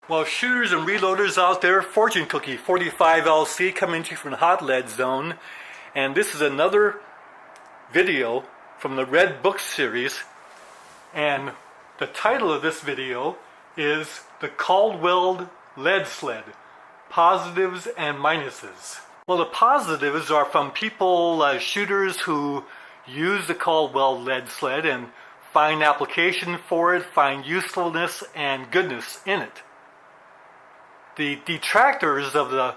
Well, shooters and reloaders out there, Fortune Cookie 45LC coming to you from the Hot Lead Zone. And this is another video from the Red Book series. And the title of this video is the Caldwell Lead Sled, Positives and Minuses. Well, the positives are from people, shooters who use the Caldwell Lead Sled and find application for it, find usefulness and goodness in it. The detractors of the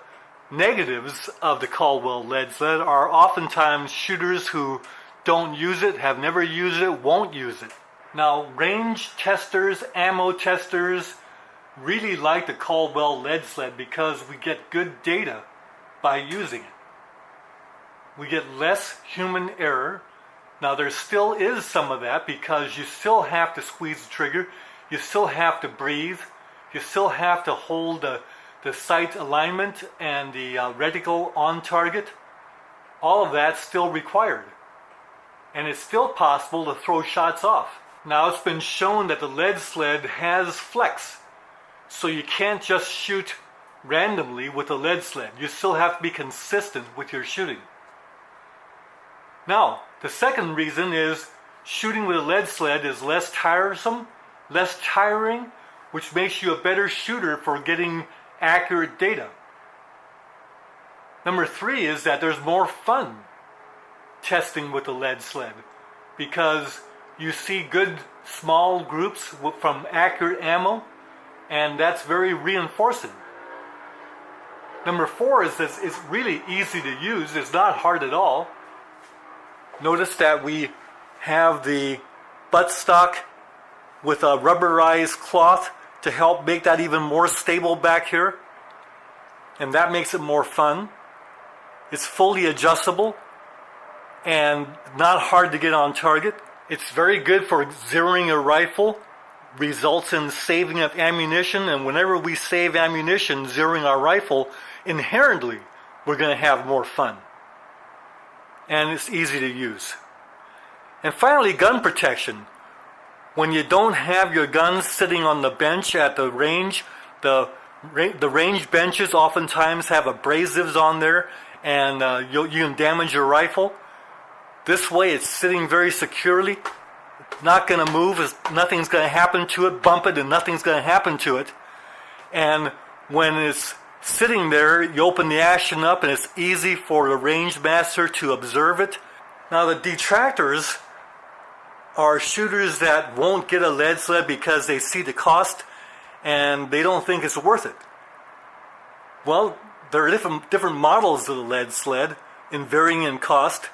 negatives of the Caldwell Lead Sled are oftentimes shooters who don't use it, have never used it, won't use it. Now, range testers, ammo testers really like the Caldwell Lead Sled because we get good data by using it. We get less human error. Now, there still is some of that because you still have to squeeze the trigger, you still have to breathe, you still have to hold the sight alignment and the reticle on target. All of that's still required. And it's still possible to throw shots off. Now, it's been shown that the lead sled has flex. So you can't just shoot randomly with the lead sled. You still have to be consistent with your shooting. Now, the second reason is shooting with a lead sled is less tiresome, less tiring, which makes you a better shooter for getting accurate data. Number 3 is that there's more fun testing with the lead sled because you see good small groups from accurate ammo, and that's very reinforcing. Number 4 is that it's really easy to use. It's not hard at all. Notice that we have the buttstock with a rubberized cloth to help make that even more stable back here. And that makes it more fun. It's fully adjustable and not hard to get on target. It's very good for zeroing a rifle, results in saving of ammunition, and whenever we save ammunition zeroing our rifle, inherently we're going to have more fun. And it's easy to use. And finally, gun protection. When you don't have your guns sitting on the bench at the range, the range benches oftentimes have abrasives on there, and you can damage your rifle. This way it's sitting very securely, not going to move, nothing's going to happen to it, bump it and nothing's going to happen to it. And when it's sitting there, you open the action up and it's easy for the range master to observe it. Now, the detractors are shooters that won't get a lead sled because they see the cost and they don't think it's worth it. Well, there are different models of the lead sled in varying in cost.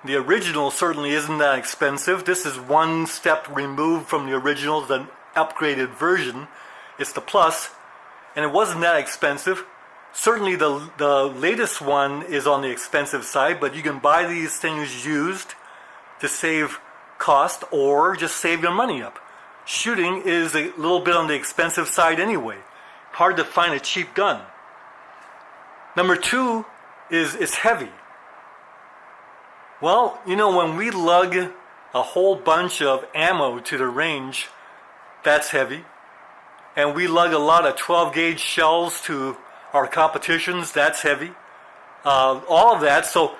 The original certainly isn't that expensive. This is one step removed from the original, the upgraded version. It's the Plus, and it wasn't that expensive. Certainly the latest one is on the expensive side, but you can buy these things used to save cost or just save your money up. Shooting is a little bit on the expensive side anyway. Hard to find a cheap gun. Number 2 is it's heavy. Well, you know, when we lug a whole bunch of ammo to the range, that's heavy. And we lug a lot of 12 gauge shells to our competitions, that's heavy. All of that, so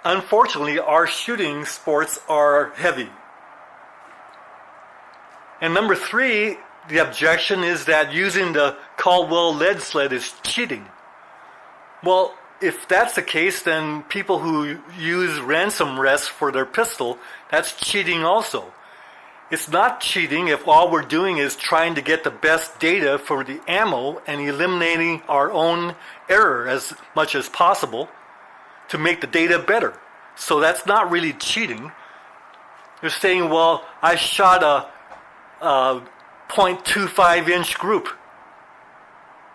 unfortunately our shooting sports are heavy. And number 3, the objection is that using the Caldwell Lead Sled is cheating. Well, if that's the case, then people who use ransom rests for their pistol, that's cheating also. It's not cheating if all we're doing is trying to get the best data for the ammo and eliminating our own error as much as possible to make the data better. So that's not really cheating. You're saying, well, I shot a 0.25 inch group.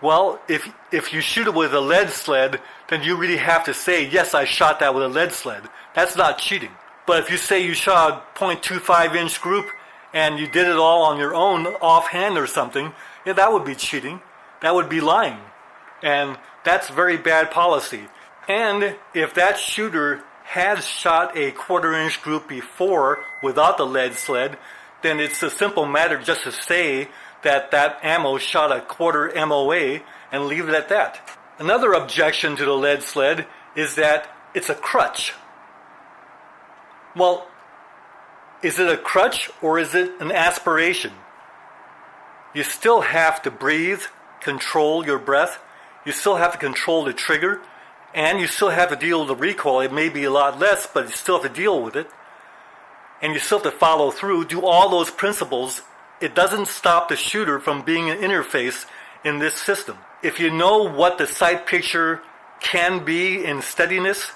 Well, if you shoot it with a lead sled, then you really have to say, yes, I shot that with a lead sled. That's not cheating. But if you say you shot a 0.25 inch group and you did it all on your own, offhand or something, yeah, that would be cheating. That would be lying. And that's very bad policy. And if that shooter has shot a 1/4 inch group before without the lead sled, then it's a simple matter just to say that that ammo shot a quarter MOA and leave it at that. Another objection to the lead sled is that it's a crutch. Well, is it a crutch or is it an aspiration? You still have to breathe, control your breath. You still have to control the trigger, and you still have to deal with the recoil. It may be a lot less, but you still have to deal with it. And you still have to follow through, do all those principles. It doesn't stop the shooter from being an interface in this system. If you know what the sight picture can be in steadiness,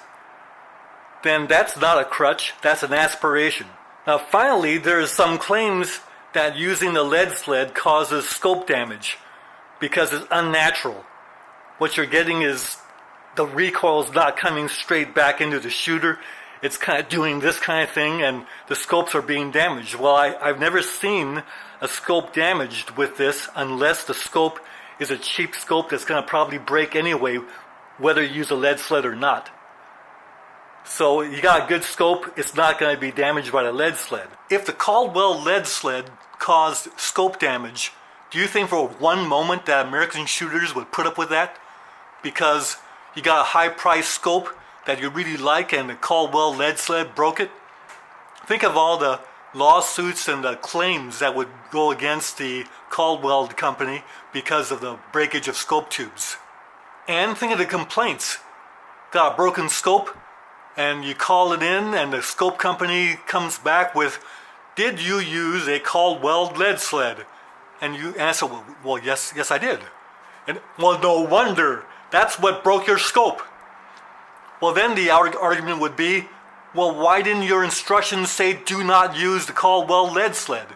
then that's not a crutch, that's an aspiration. Now finally, there's some claims that using the lead sled causes scope damage because it's unnatural. What you're getting is the recoil is not coming straight back into the shooter. It's kind of doing this kind of thing, and the scopes are being damaged. Well, I've never seen a scope damaged with this unless the scope is a cheap scope that's going to probably break anyway, whether you use a lead sled or not. So you got a good scope, it's not going to be damaged by the lead sled. If the Caldwell lead sled caused scope damage, do you think for one moment that American shooters would put up with that? Because you got a high-priced scope that you really like and the Caldwell lead sled broke it? Think of all the lawsuits and the claims that would go against the Caldwell company because of the breakage of scope tubes. And think of the complaints. Got a broken scope, and you call it in and the scope company comes back with, did you use a Caldwell lead sled? And you answer, well yes I did. And well, no wonder, that's what broke your scope. Well, then the argument would be, well, why didn't your instructions say do not use the Caldwell lead sled?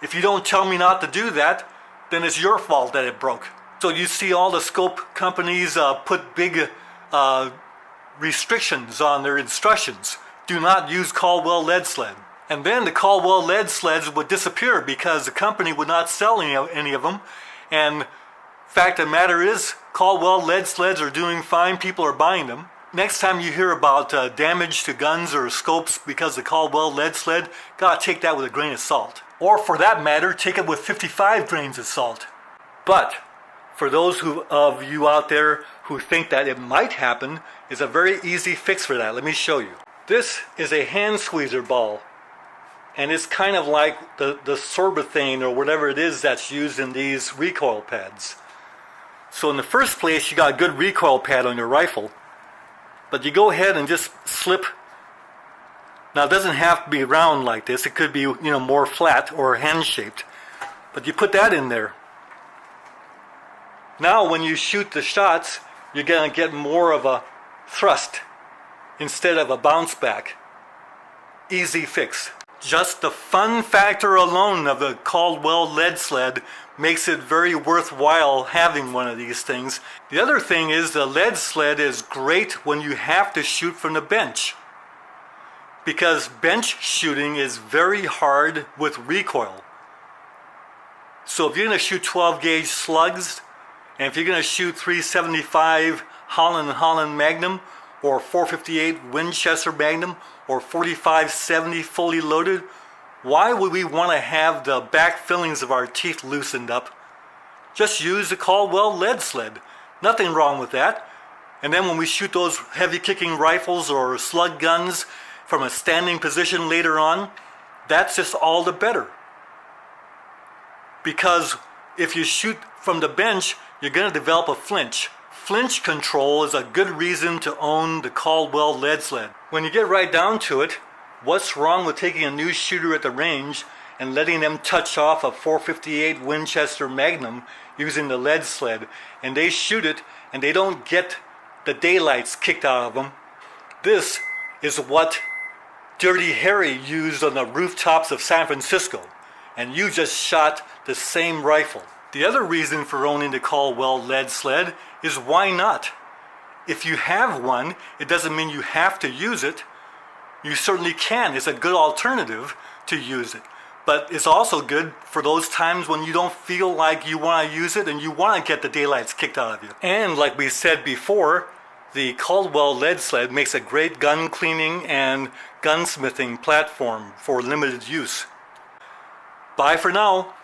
If you don't tell me not to do that, then it's your fault that it broke. So you see all the scope companies put big restrictions on their instructions. Do not use Caldwell lead sled. And then the Caldwell lead sleds would disappear because the company would not sell any of them. And fact of the matter is, Caldwell lead sleds are doing fine. People are buying them. Next time you hear about damage to guns or scopes because of Caldwell lead sled, gotta take that with a grain of salt. Or for that matter, take it with 55 grains of salt. But for those of you out there who think that it might happen, is a very easy fix for that. Let me show you. This is a hand squeezer ball. And it's kind of like the sorbethane or whatever it is that's used in these recoil pads. So in the first place, you got a good recoil pad on your rifle. But you go ahead and just slip. Now it doesn't have to be round like this. It could be, more flat or hand-shaped. But you put that in there. Now when you shoot the shots, you're going to get more of a thrust instead of a bounce back. Easy fix. Just the fun factor alone of the Caldwell lead sled makes it very worthwhile having one of these things. The other thing is the lead sled is great when you have to shoot from the bench, because bench shooting is very hard with recoil. So if you're going to shoot 12 gauge slugs, and if you're going to shoot 375 Holland Magnum or 458 Winchester Magnum or 45-70 fully loaded, why would we want to have the back fillings of our teeth loosened up? Just use the Caldwell lead sled. Nothing wrong with that. And then when we shoot those heavy kicking rifles or slug guns from a standing position later on, that's just all the better. Because if you shoot from the bench, you're going to develop a flinch. Flinch control is a good reason to own the Caldwell lead sled. When you get right down to it, what's wrong with taking a new shooter at the range and letting them touch off a 458 Winchester Magnum using the lead sled, and they shoot it and they don't get the daylights kicked out of them? This is what Dirty Harry used on the rooftops of San Francisco, and you just shot the same rifle. The other reason for owning the Caldwell lead sled is why not? If you have one, it doesn't mean you have to use it. You certainly can. It's a good alternative to use it. But it's also good for those times when you don't feel like you want to use it and you want to get the daylights kicked out of you. And like we said before, the Caldwell lead sled makes a great gun cleaning and gunsmithing platform for limited use. Bye for now.